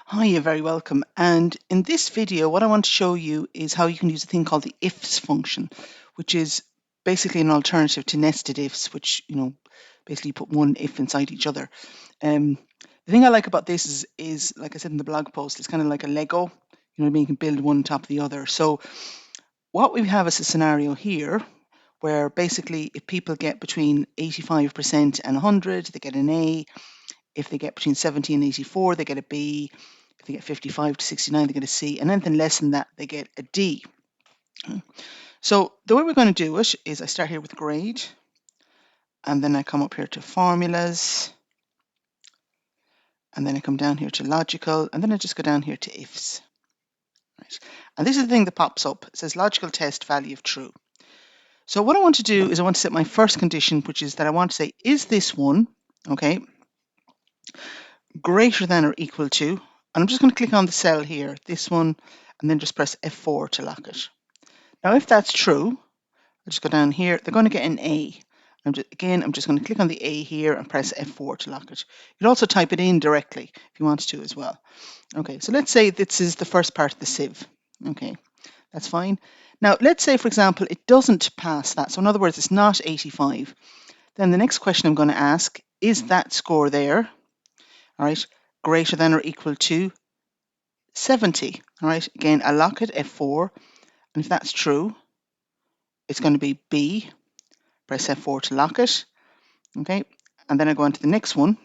Hi, you're very welcome. And in this video, what I want to show you is how you can use a thing called the IFS function, which is basically an alternative to nested ifs, which, basically put one if inside each other. The thing I like about this is, like I said in the blog post, it's kind of like a Lego. You know what I mean? You can build one on top of the other. So what we have is a scenario here where basically if people get between 85% and 100, they get an A. If they get between 70 and 84, they get a B. If they get 55 to 69, they get a C. And anything less than that, they get a D. So the way we're going to do it is I start here with grade, and then I come up here to formulas, and then I come down here to logical, and then I just go down here to ifs. Right. And this is the thing that pops up. It says logical test value of true. So what I want to do is I want to set my first condition, which is that I want to say, is this one, okay, greater than or equal to, and I'm just going to click on the cell here, this one, and then just press F4 to lock it. Now, if that's true, I'll just go down here, they're going to get an A. I'm just going to click on the A here and press F4 to lock it. You can also type it in directly if you want to as well. Okay, so let's say this is the first part of the sieve. Okay, that's fine. Now, let's say, for example, it doesn't pass that. So in other words, it's not 85. Then the next question I'm going to ask, is that score there, all right, greater than or equal to 70? All right, again, I lock it, F4. And if that's true, it's going to be B. Press F4 to lock it. Okay, and then I go on to the next one.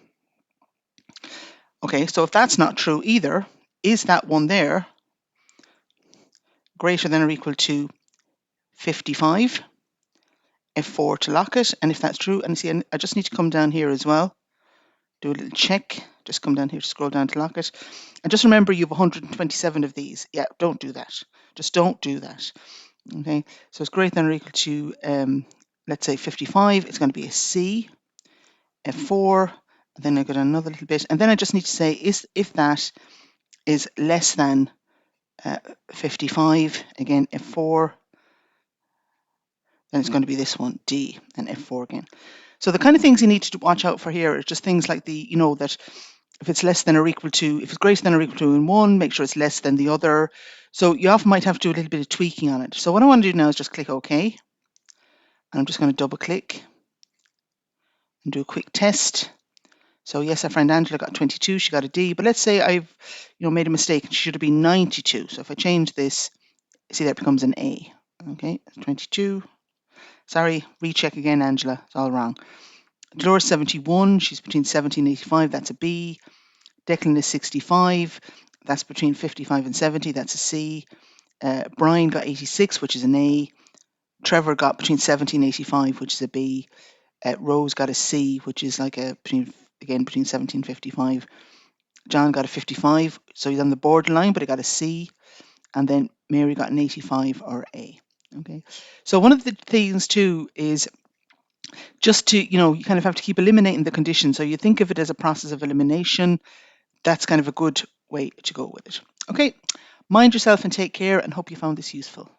Okay, so if that's not true either, is that one there greater than or equal to 55? F4 to lock it. And if that's true, and see, I just need to come down here as well, do a little check. Just come down here to scroll down to lock it. And just remember you have 127 of these. Yeah, don't do that. Just don't do that. Okay, so it's greater than or equal to, let's say 55. It's going to be a C. F4, and then I go down another little bit, and then I just need to say if that is less than 55, again F4, then it's going to be this one, D, and F4 again. So the kind of things you need to watch out for here are just things like that if it's less than or equal to, if it's greater than or equal to in one, make sure it's less than the other. So you often might have to do a little bit of tweaking on it. So what I want to do now is just click OK, and I'm just going to double click and do a quick test. So yes, our friend Angela got 22, she got a D, but let's say I've made a mistake and she should have been 92. So if I change this, see that becomes an A. Okay, 22. Sorry, recheck again, Angela, it's all wrong. Dolores 71, she's between 70 and 85, that's a B. Declan is 65, that's between 55 and 70, that's a C. Brian got 86, which is an A. Trevor got between 70 and 85, which is a B. Rose got a C, which is like between 70 and 55. John got a 55, so he's on the borderline, but he got a C. And then Mary got an 85 or A. Okay. So one of the things too is just to, you kind of have to keep eliminating the condition. So you think of it as a process of elimination. That's kind of a good way to go with it. Okay. Mind yourself and take care, and hope you found this useful.